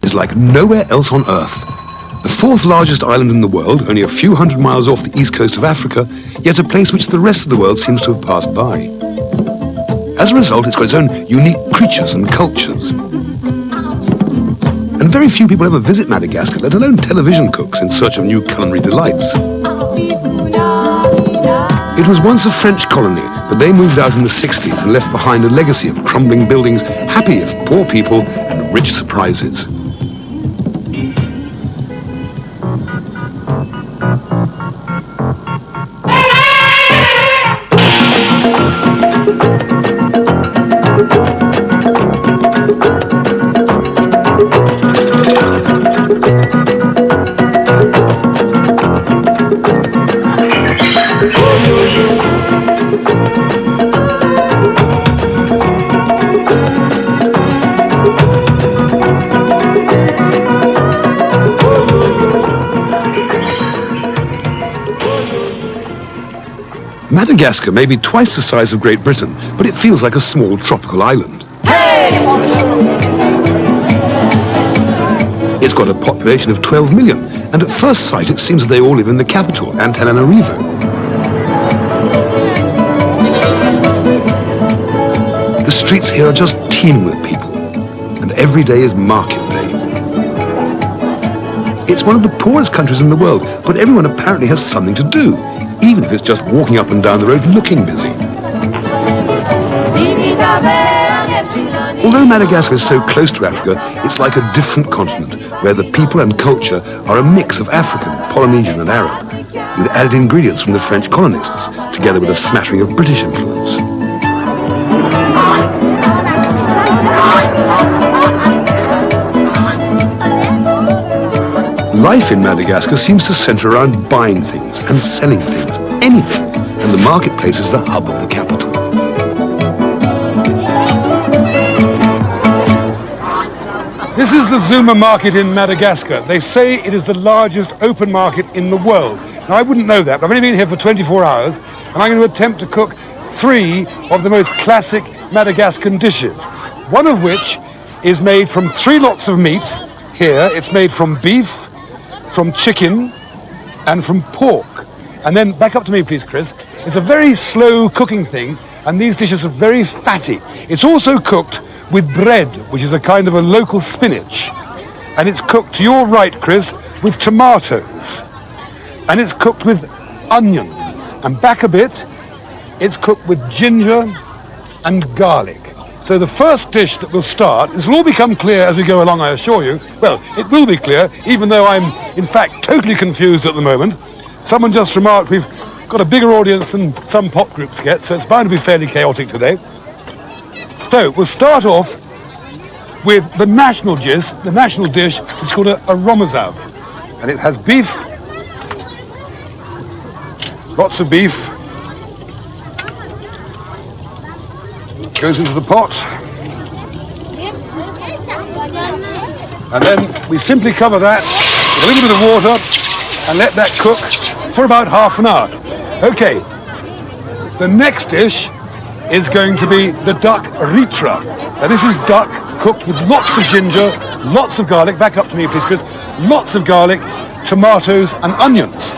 is like nowhere else on Earth. The fourth largest island in the world, only a few hundred miles off the east coast of Africa, yet a place which the rest of the world seems to have passed by. As a result, it's got its own unique creatures and cultures. And very few people ever visit Madagascar, let alone television cooks in search of new culinary delights. It was once a French colony, but they moved out in the 60s and left behind a legacy of crumbling buildings, happy if poor people, and rich surprises. Madagascar may be twice the size of Great Britain, but it feels like a small tropical island. It's got a population of 12 million, and at first sight it seems that they all live in the capital, Antananarivo. The streets here are just teeming with people, and every day is market day. It's one of the poorest countries in the world, but everyone apparently has something to do, even if it's just walking up and down the road looking busy. Although Madagascar is so close to Africa, it's like a different continent, where the people and culture are a mix of African, Polynesian and Arab, with added ingredients from the French colonists, together with a smattering of British influence. Life in Madagascar seems to centre around buying things and selling things, anything, and the marketplace is the hub of the capital. This is the Zuma market in Madagascar. They say it is the largest open market in the world. Now, I wouldn't know that, but I've only been here for 24 hours, and I'm going to attempt to cook 3 of the most classic Madagascan dishes, one of which is made from 3 lots of meat. Here, it's made from beef, from chicken, and from pork. And then, back up to me please, Chris. It's a very slow cooking thing, and these dishes are very fatty. It's also cooked with bread, which is a kind of a local spinach. And it's cooked, to your right, Chris, with tomatoes. And it's cooked with onions. And back a bit, it's cooked with ginger and garlic. So the first dish that we'll start, this will all become clear as we go along, I assure you. Well, it will be clear, even though I'm, in fact, totally confused at the moment. Someone just remarked we've got a bigger audience than some pop groups get, so it's bound to be fairly chaotic today. So we'll start off with the national dish, which is called a romazav. And it has beef, lots of beef. Goes into the pot. And then we simply cover that with a little bit of water and let that cook for about half an hour. Okay, the next dish is going to be the duck ritra. Now this is duck cooked with lots of ginger, lots of garlic, back up to me please Chris, lots of garlic, tomatoes and onions.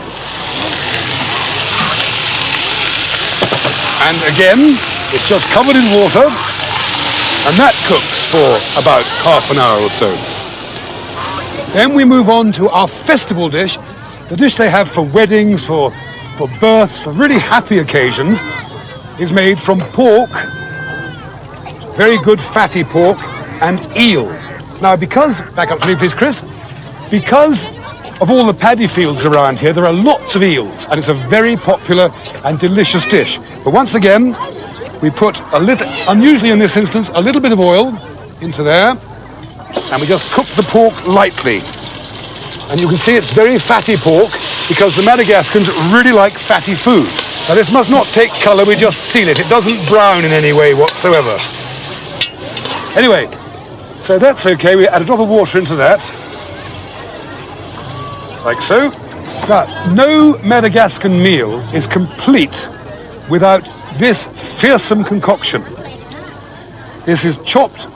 And again, it's just covered in water, and that cooks for about half an hour or so. Then we move on to our festival dish, the dish they have for weddings, for births, for really happy occasions, is made from pork, very good fatty pork, and eel. Now because, back up to me please Chris, because of all the paddy fields around here, there are lots of eels, and it's a very popular and delicious dish. But once again, we put a little, unusually in this instance, a little bit of oil into there, and we just cook the pork lightly. And you can see it's very fatty pork, because the Madagascans really like fatty food. Now this must not take colour, we just seal it. It doesn't brown in any way whatsoever. Anyway, so that's okay. We add a drop of water into that, like so. Now, no Madagascan meal is complete without this fearsome concoction. This is chopped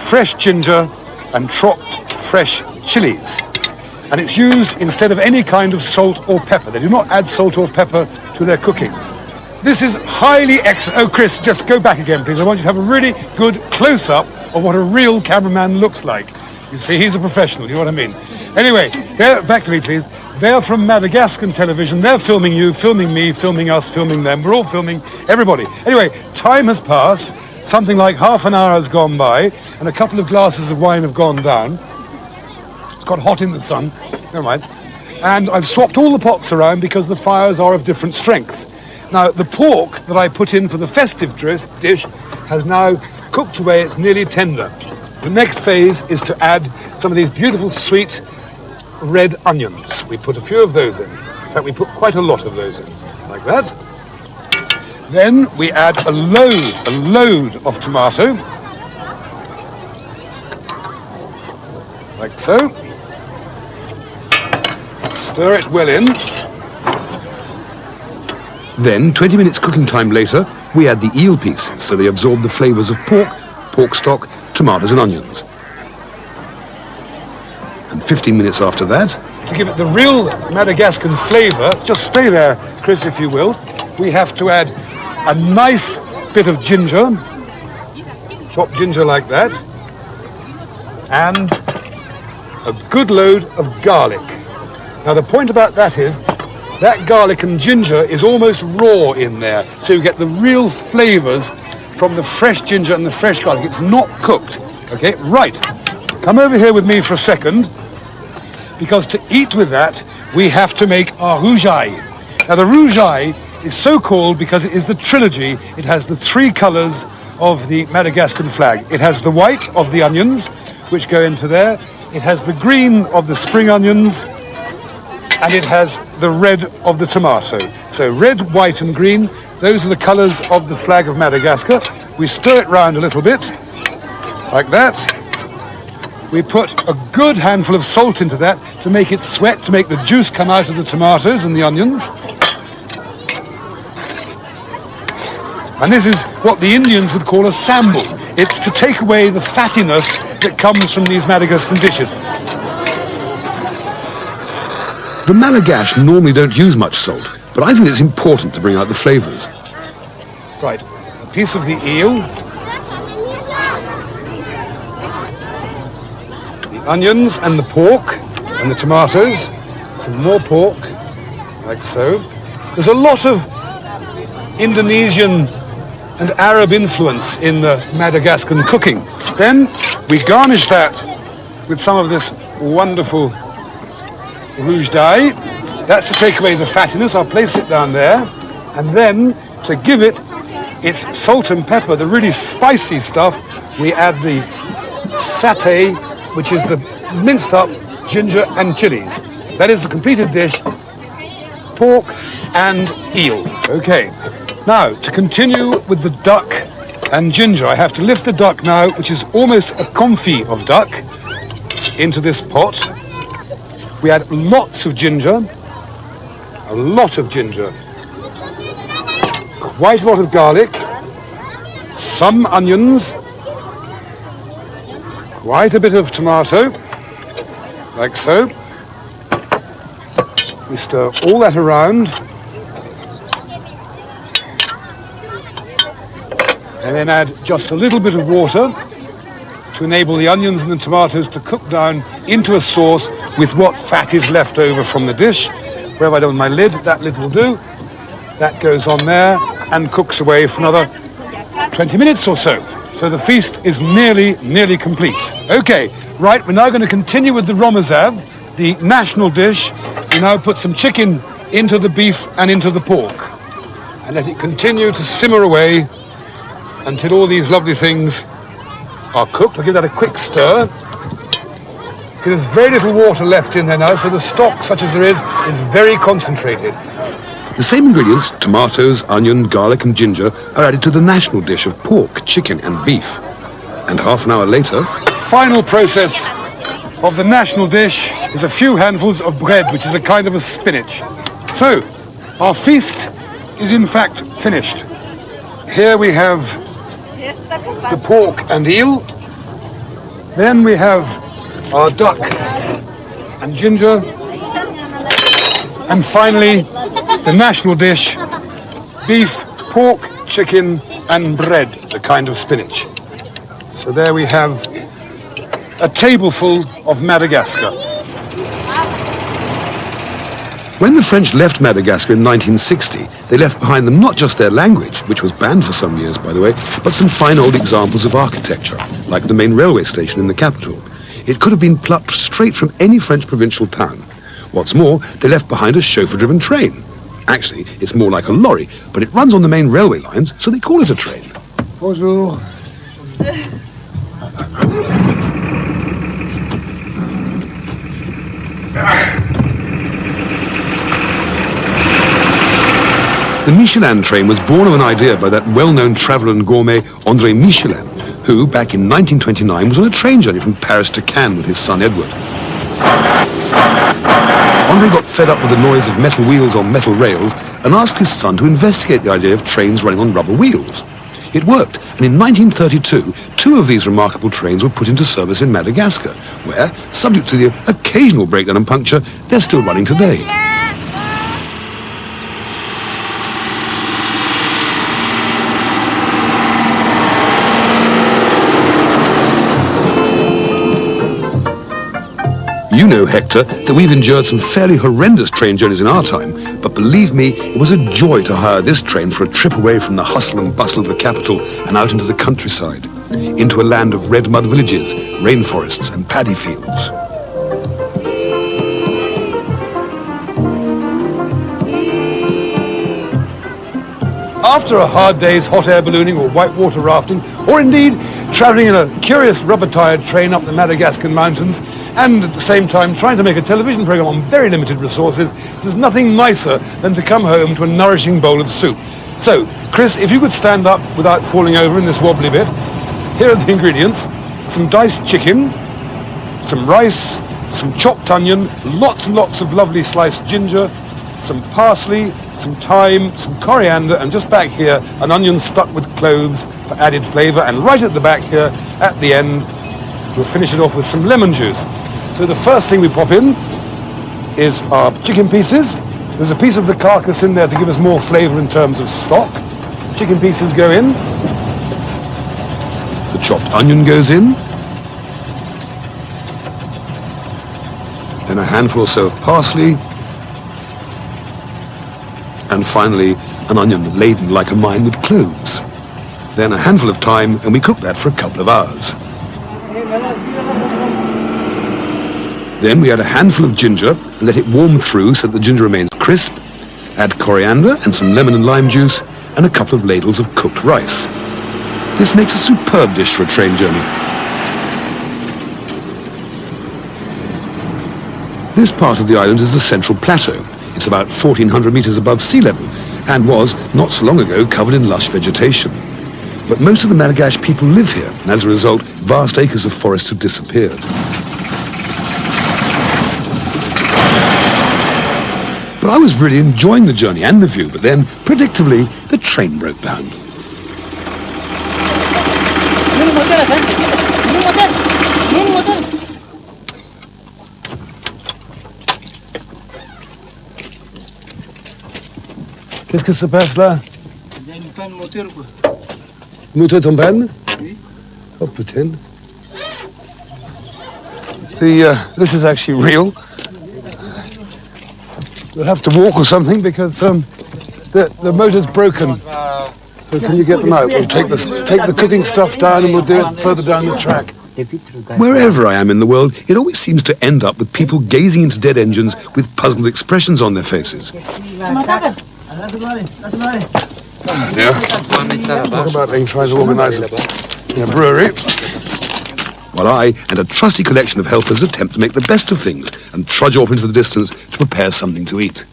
fresh ginger and chopped fresh chilies. And it's used instead of any kind of salt or pepper. They do not add salt or pepper to their cooking. This is highly excellent. Oh, Chris, just go back again, please. I want you to have a really good close-up of what a real cameraman looks like. You see, he's a professional, you know what I mean? Anyway, back to me, please. They're from Madagascar television. They're filming you, filming me, filming us, filming them. We're all filming everybody. Anyway, time has passed. Something like half an hour has gone by, and a couple of glasses of wine have gone down. It's got hot in the sun. Never mind. And I've swapped all the pots around because the fires are of different strengths. Now, the pork that I put in for the festive dish has now cooked away. It's nearly tender. The next phase is to add some of these beautiful sweet red onions. We put a few of those in. In fact, we put quite a lot of those in, like that. Then we add a load of tomato, like so. Stir it well in. Then, 20 minutes cooking time later, we add the eel pieces so they absorb the flavours of pork, pork stock, tomatoes and onions. And 15 minutes after that, to give it the real Madagascan flavour, just stay there, Chris, if you will, we have to add a nice bit of ginger, chopped ginger like that, and a good load of garlic. Now, the point about that is, that garlic and ginger is almost raw in there, so you get the real flavours from the fresh ginger and the fresh garlic. It's not cooked. Okay, right. Come over here with me for a second, because to eat with that, we have to make our rougaille. Now, the rougaille is so called because it is the trilogy. It has the three colours of the Madagascar flag. It has the white of the onions, which go into there. It has the green of the spring onions, and it has the red of the tomato. So red, white and green, those are the colours of the flag of Madagascar. We stir it round a little bit, like that. We put a good handful of salt into that to make it sweat, to make the juice come out of the tomatoes and the onions. And this is what the Indians would call a sambal. It's to take away the fattiness that comes from these Madagascar dishes. the Malagasy normally don't use much salt, but I think it's important to bring out the flavours. Right, a piece of the eel, the onions and the pork and the tomatoes, some more pork, like so. There's a lot of Indonesian and Arab influence in the Madagascar cooking. Then we garnish that with some of this wonderful rouge d'ail. That's to take away the fattiness. I'll place it down there. And then to give it its salt and pepper, the really spicy stuff, we add the satay, which is the minced up ginger and chilies. That is the completed dish, pork and eel. Okay, now to continue with the duck and ginger, I have to lift the duck now, which is almost a confit of duck, into this pot. We add lots of ginger, a lot of ginger, quite a lot of garlic, some onions, quite a bit of tomato, like so. We stir all that around, and then add just a little bit of water to enable the onions and the tomatoes to cook down into a sauce with what fat is left over from the dish. Where have I done my lid? That lid will do. That goes on there and cooks away for another 20 minutes or so. So the feast is nearly complete. Okay, right, we're now going to continue with the romazav, the national dish. We now put some chicken into the beef and into the pork and let it continue to simmer away until all these lovely things are cooked. I'll give that a quick stir. See, there's very little water left in there now, so the stock, such as there is very concentrated. The same ingredients, tomatoes, onion, garlic and ginger, are added to the national dish of pork, chicken and beef. And half an hour later... Final process of the national dish is a few handfuls of bread, which is a kind of a spinach. So, our feast is in fact finished. Here we have the pork and eel. Then we have our duck and ginger, and finally the national dish, beef, pork, chicken and bread, the kind of spinach. So there we have a tableful of Madagascar. When the French left Madagascar in 1960, they left behind them not just their language, which was banned for some years, by the way, but some fine old examples of architecture, like the main railway station in the capital. It could have been plucked straight from any French provincial town. What's more, they left behind a chauffeur-driven train. Actually, it's more like a lorry, but it runs on the main railway lines, so they call it a train. Bonjour. The Michelin train was born of an idea by that well-known traveller and gourmet André Michelin, who, back in 1929, was on a train journey from Paris to Cannes with his son Edward. André got fed up with the noise of metal wheels on metal rails and asked his son to investigate the idea of trains running on rubber wheels. It worked, and in 1932, 2 of these remarkable trains were put into service in Madagascar, where, subject to the occasional breakdown and puncture, they're still running today. You know, Hector, that we've endured some fairly horrendous train journeys in our time, but believe me, it was a joy to hire this train for a trip away from the hustle and bustle of the capital and out into the countryside, into a land of red mud villages, rainforests and paddy fields. After a hard day's hot air ballooning or whitewater rafting, or indeed travelling in a curious rubber-tired train up the Madagascar mountains, and at the same time trying to make a television programme on very limited resources, there's nothing nicer than to come home to a nourishing bowl of soup. So, Chris, if you could stand up without falling over in this wobbly bit, here are the ingredients: some diced chicken, some rice, some chopped onion, lots and lots of lovely sliced ginger, some parsley, some thyme, some coriander, and just back here, an onion stuck with cloves for added flavour, and right at the back here, at the end, we'll finish it off with some lemon juice. So the first thing we pop in is our chicken pieces. There's a piece of the carcass in there to give us more flavour in terms of stock. Chicken pieces go in. The chopped onion goes in. Then a handful or so of parsley. And finally, an onion laden like a mine with cloves. Then a handful of thyme, and we cook that for a couple of hours. Then we add a handful of ginger and let it warm through so that the ginger remains crisp. Add coriander and some lemon and lime juice and a couple of ladles of cooked rice. This makes a superb dish for a train journey. This part of the island is the Central Plateau. It's about 1,400 meters above sea level and was, not so long ago, covered in lush vegetation. But most of the Malagasy people live here, and as a result, vast acres of forest have disappeared. But I was really enjoying the journey and the view, but then, predictably, the train broke down. Qu'est-ce que se passe là? Il y a une panne moteur, quoi. Moteur est en panne? Oui. Oh putain. This is actually real. We'll have to walk or something because the motor's broken. So can you get them out? We'll take the cooking stuff down and we'll do it further down the track. Wherever I am in the world, it always seems to end up with people gazing into dead engines with puzzled expressions on their faces. Yeah. Talk about being trying to organise a brewery. While I and a trusty collection of helpers attempt to make the best of things and trudge off into the distance to prepare something to eat.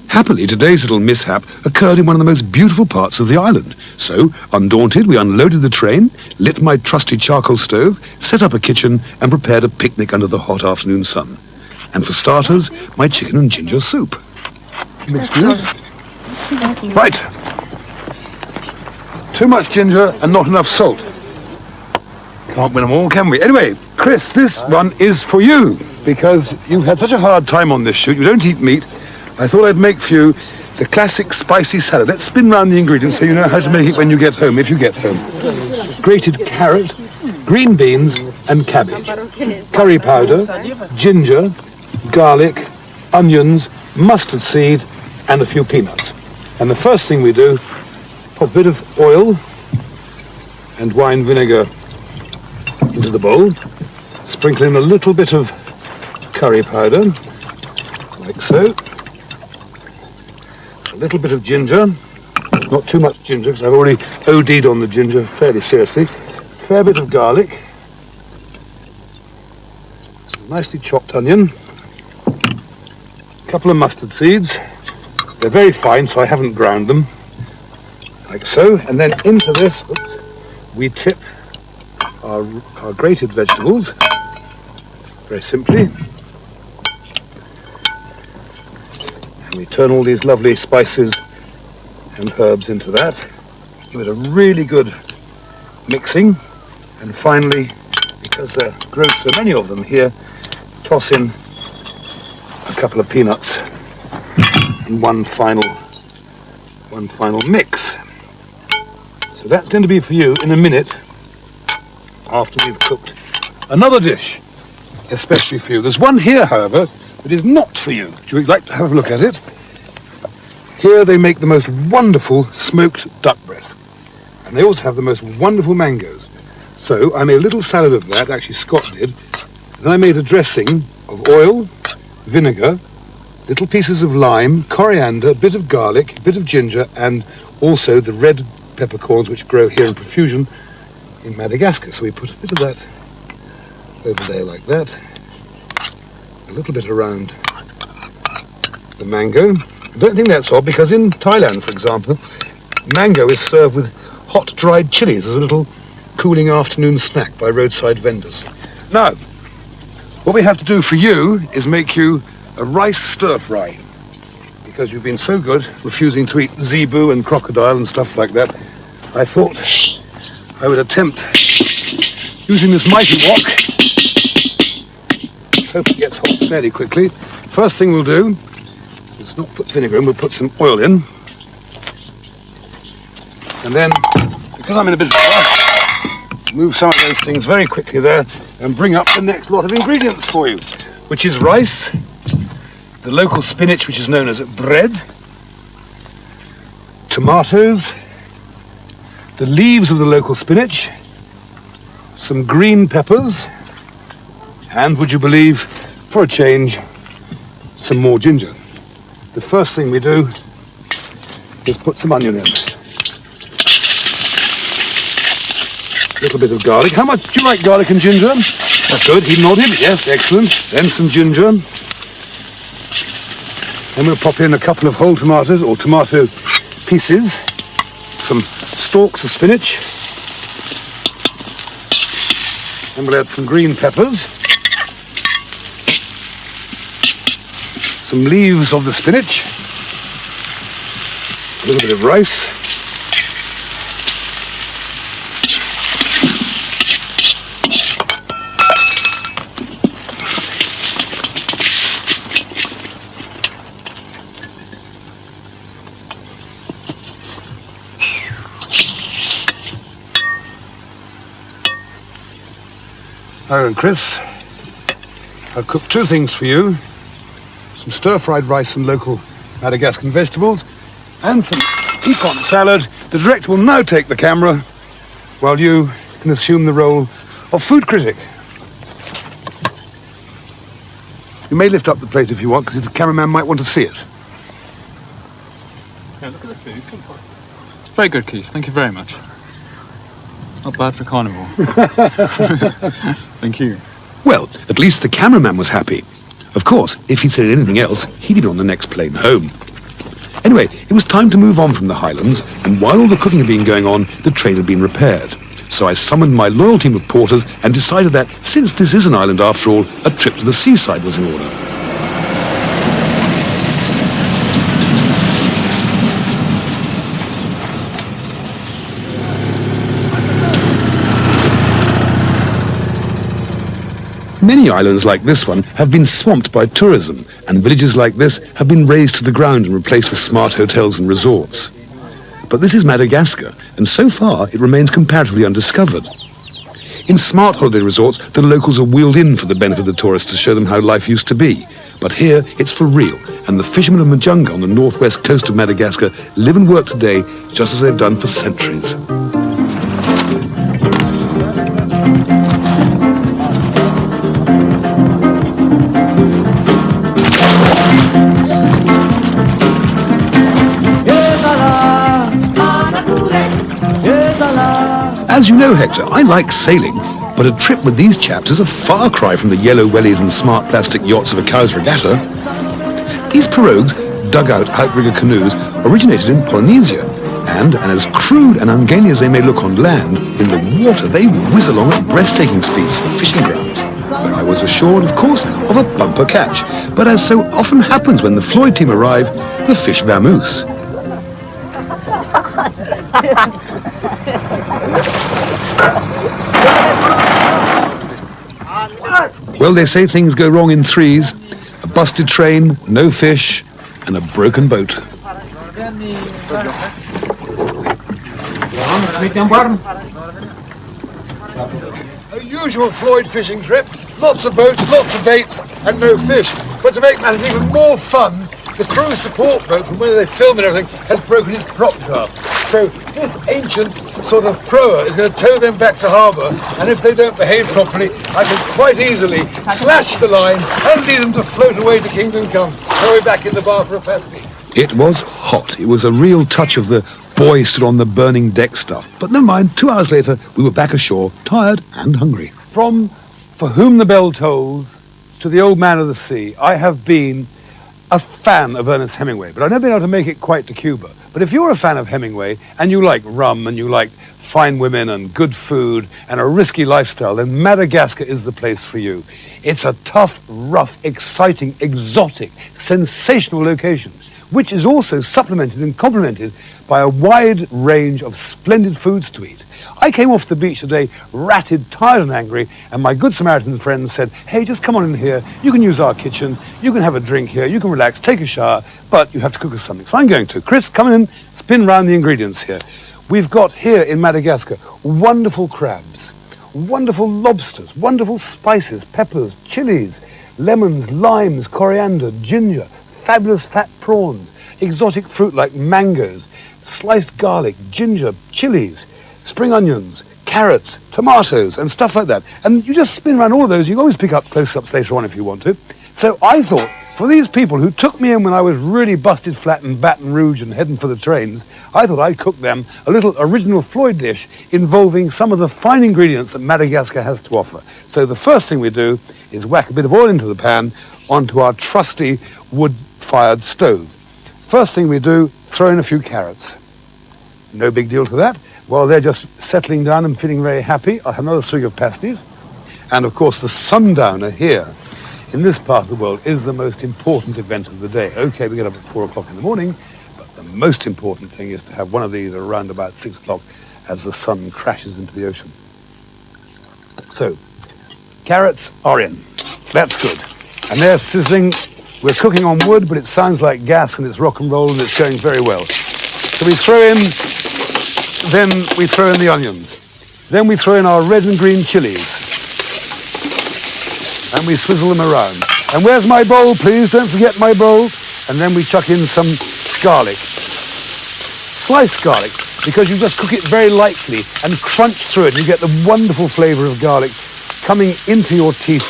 Happily, today's little mishap occurred in one of the most beautiful parts of the island. So, undaunted, we unloaded the train, lit my trusty charcoal stove, set up a kitchen, and prepared a picnic under the hot afternoon sun. And for starters, my chicken and ginger soup. Mixed juice. Right. Too much ginger and not enough salt. Can't win them all, can we? Anyway, Chris, this one is for you, because you've had such a hard time on this shoot. You don't eat meat. I thought I'd make for you the classic spicy salad. Let's spin round the ingredients so you know how to make it when you get home, if you get home. Grated carrot, green beans and cabbage, curry powder, ginger, garlic, onions, mustard seed and a few peanuts. And the first thing we do, pop a bit of oil and wine vinegar into the bowl, sprinkle in a little bit of curry powder, like so. A little bit of ginger, not too much ginger because I've already OD'd on the ginger fairly seriously. Fair bit of garlic, some nicely chopped onion, a couple of mustard seeds. They're very fine, so I haven't ground them, like so. And then into this, we tip our grated vegetables, very simply. And we turn all these lovely spices and herbs into that. Give it a really good mixing. And finally, because there grow so many of them here, toss in a couple of peanuts in one final mix. So that's going to be for you in a minute after we've cooked another dish, especially for you. There's one here, however, that is not for you. Would you like to have a look at it? Here they make the most wonderful smoked duck breast. And they also have the most wonderful mangoes. So I made a little salad of that, actually Scott did. Then I made a dressing of oil, vinegar, little pieces of lime, coriander, a bit of garlic, a bit of ginger, and also the red peppercorns which grow here in profusion in Madagascar. So we put a bit of that over there like that. A little bit around the mango. I don't think that's odd because in Thailand, for example, mango is served with hot dried chilies as a little cooling afternoon snack by roadside vendors. Now, what we have to do for you is make you a rice stir-fry, because you've been so good refusing to eat zebu and crocodile and stuff like that. I thought I would attempt using this mighty wok. Let's hope it gets hot fairly quickly. First thing we'll do is not put vinegar in, we'll put some oil in. And then, because I'm in a bit of a rush, move some of those things very quickly there and bring up the next lot of ingredients for you, which is rice, the local spinach which is known as bread, tomatoes, the leaves of the local spinach, some green peppers, and would you believe, for a change, some more ginger. The first thing we do is put some onion in. A little bit of garlic. How much do you like garlic and ginger? That's good. He nodded. Yes, excellent. Then some ginger. Then we'll pop in a couple of whole tomatoes or tomato pieces. Some stalks of spinach. And we'll add some green peppers. Some leaves of the spinach. A little bit of rice. Oh, and Chris, I've cooked two things for you. Some stir-fried rice and local Madagascan vegetables, and some pecan salad. The director will now take the camera while you can assume the role of food critic. You may lift up the plate if you want, because the cameraman might want to see it. Yeah, look at the food. It's very good, Keith. Thank you very much. Not bad for carnival. Thank you. Well, at least the cameraman was happy. Of course, if he'd said anything else, he'd be on the next plane home. Anyway, it was time to move on from the Highlands, and while all the cooking had been going on, the train had been repaired. So I summoned my loyal team of porters and decided that, since this is an island after all, a trip to the seaside was in order. Many islands like this one have been swamped by tourism, and villages like this have been razed to the ground and replaced with smart hotels and resorts. But this is Madagascar, and so far it remains comparatively undiscovered. In smart holiday resorts, the locals are wheeled in for the benefit of the tourists to show them how life used to be. But here, it's for real, and the fishermen of Majunga on the northwest coast of Madagascar live and work today just as they've done for centuries. As you know, Hector, I like sailing, but a trip with these chaps is a far cry from the yellow wellies and smart plastic yachts of a cow's regatta. These pirogues, dugout outrigger canoes, originated in Polynesia, and as crude and ungainly as they may look on land, in the water they whiz along at breathtaking speeds to fishing grounds, where I was assured, of course, of a bumper catch. But as so often happens when the Floyd team arrive, the fish vamoose. Well, they say things go wrong in threes: a busted train, no fish, and a broken boat. A usual Floyd fishing trip, lots of boats, lots of baits, and no fish. But to make matters even more fun, the crew support boat, from where they film and everything, has broken its prop shaft. So this ancient sort of proa is going to tow them back to harbour, and if they don't behave properly, I can quite easily slash the line and lead them to float away to Kingdom Come. So we're back in the bar for a pasty. It was hot. It was a real touch of the boy stood on the burning deck stuff. But never mind, 2 hours later, we were back ashore, tired and hungry. From For Whom the Bell Tolls to The Old Man of the Sea, I have been a fan of Ernest Hemingway, but I've never been able to make it quite to Cuba. But if you're a fan of Hemingway and you like rum and you like fine women and good food and a risky lifestyle, then Madagascar is the place for you. It's a tough, rough, exciting, exotic, sensational location, which is also supplemented and complemented by a wide range of splendid foods to eat. I came off the beach today ratted, tired and angry, and my good Samaritan friends said, hey, just come on in here, you can use our kitchen, you can have a drink here, you can relax, take a shower, but you have to cook us something. So I'm going to. Chris, come in, spin round the ingredients here. We've got here in Madagascar wonderful crabs, wonderful lobsters, wonderful spices, peppers, chilies, lemons, limes, coriander, ginger, fabulous fat prawns, exotic fruit like mangoes, sliced garlic, ginger, chilies, spring onions, carrots, tomatoes, and stuff like that. And you just spin around all of those. You can always pick up close-ups later on if you want to. So I thought, for these people who took me in when I was really busted flat in Baton Rouge and heading for the trains, I thought I'd cook them a little original Floyd dish involving some of the fine ingredients that Madagascar has to offer. So the first thing we do is whack a bit of oil into the pan onto our trusty wood-fired stove. First thing we do, throw in a few carrots. No big deal to that. While they're just settling down and feeling very happy, I'll have another swig of pasties. And of course, the sundowner here in this part of the world is the most important event of the day. Okay, we get up at 4 o'clock in the morning, but the most important thing is to have one of these around about 6 o'clock as the sun crashes into the ocean. So, carrots are in. That's good. And they're sizzling. We're cooking on wood, but it sounds like gas and it's rock and roll and it's going very well. So we throw in, then we throw in the onions. Then we throw in our red and green chilies. And we swizzle them around. And where's my bowl, please? Don't forget my bowl. And then we chuck in some garlic. Sliced garlic, because you just cook it very lightly and crunch through it. You get the wonderful flavor of garlic coming into your teeth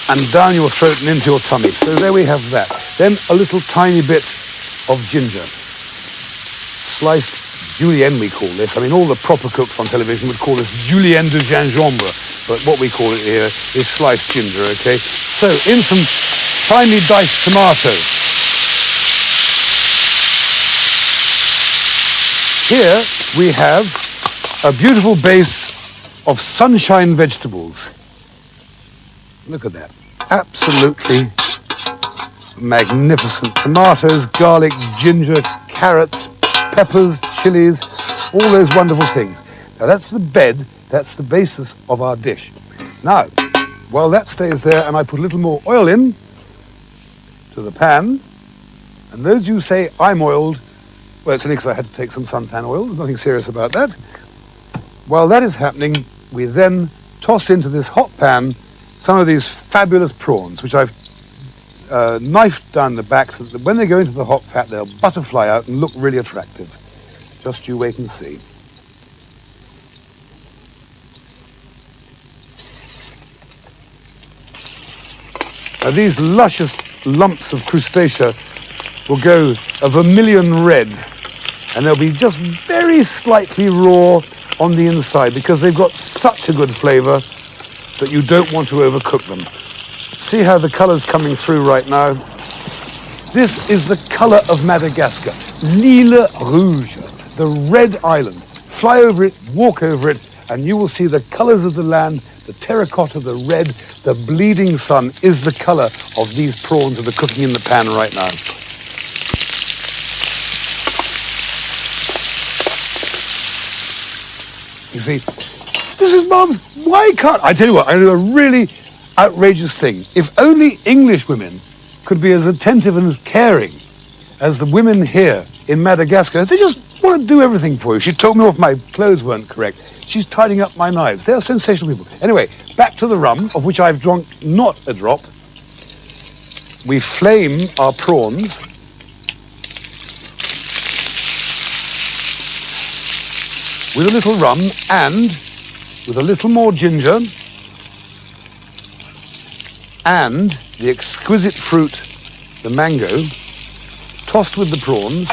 and down your throat and into your tummy. So there we have that. Then a little tiny bit of ginger. Sliced julienne, we call this. I mean, all the proper cooks on television would call this julienne de gingembre, but what we call it here is sliced ginger, okay? So, in some finely diced tomato. Here we have a beautiful base of sunshine vegetables. Look at that. Absolutely magnificent. Tomatoes, garlic, ginger, carrots, peppers, chilies, all those wonderful things. Now that's the bed, that's the basis of our dish. Now, while that stays there, and I put a little more oil in to the pan. And those you say I'm oiled, well, it's only because I had to take some suntan oil. There's nothing serious about that. While that is happening, we then toss into this hot pan some of these fabulous prawns, which I've knifed down the back so that when they go into the hot fat, they'll butterfly out and look really attractive. Just you wait and see. Now these luscious lumps of crustacea will go a vermilion red, and they'll be just very slightly raw on the inside because they've got such a good flavour that you don't want to overcook them. See how the colour's coming through right now? This is the colour of Madagascar, l'île rouge, the red island. Fly over it, walk over it, and you will see the colours of the land, the terracotta, the red, the bleeding sun is the colour of these prawns that are cooking in the pan right now. You see, this is Mum's. Why can't I tell you what? I do a really outrageous thing. If only English women could be as attentive and as caring as the women here in Madagascar. They just want to do everything for you. She told me off my clothes weren't correct. She's tidying up my knives. They are sensational people. Anyway, back to the rum, of which I've drunk not a drop. We flame our prawns. With a little rum and with a little more ginger and the exquisite fruit, the mango, tossed with the prawns.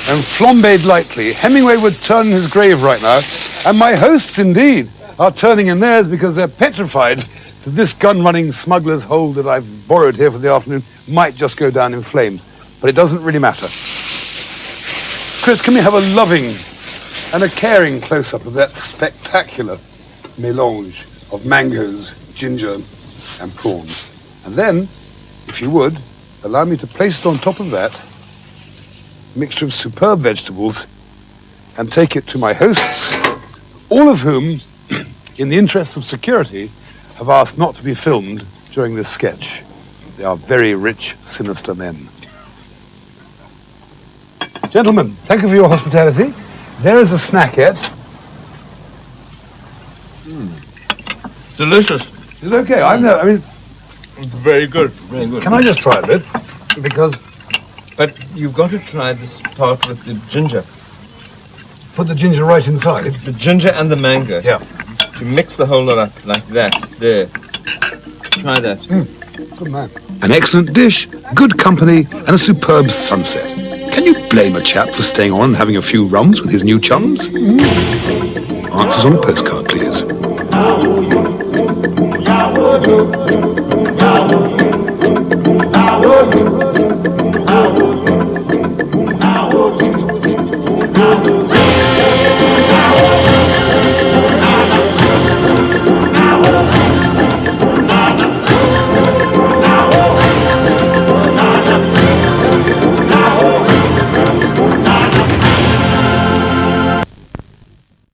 And flambéed lightly. Hemingway would turn in his grave right now, and my hosts indeed are turning in theirs because they're petrified that this gun-running smuggler's hole that I've borrowed here for the afternoon might just go down in flames. But it doesn't really matter. Chris, can we have a loving and a caring close-up of that spectacular mélange of mangoes, ginger, and prawns? And then, if you would, allow me to place it on top of that mixture of superb vegetables and take it to my hosts, all of whom, in the interests of security, have asked not to be filmed during this sketch. They are very rich, sinister men. Gentlemen, thank you for your hospitality. There is a snackette. Delicious. Is it okay? I mean, It's very good. Very good. can I just try a bit? Because But you've got to try this part with the ginger. put the ginger right inside. The ginger and the mango. Yeah. You mix the whole lot up like that. There. Try that. Good man. An excellent dish, good company, and a superb sunset. Can you blame a chap for staying on and having a few rums with his new chums? Answers on a postcard, please.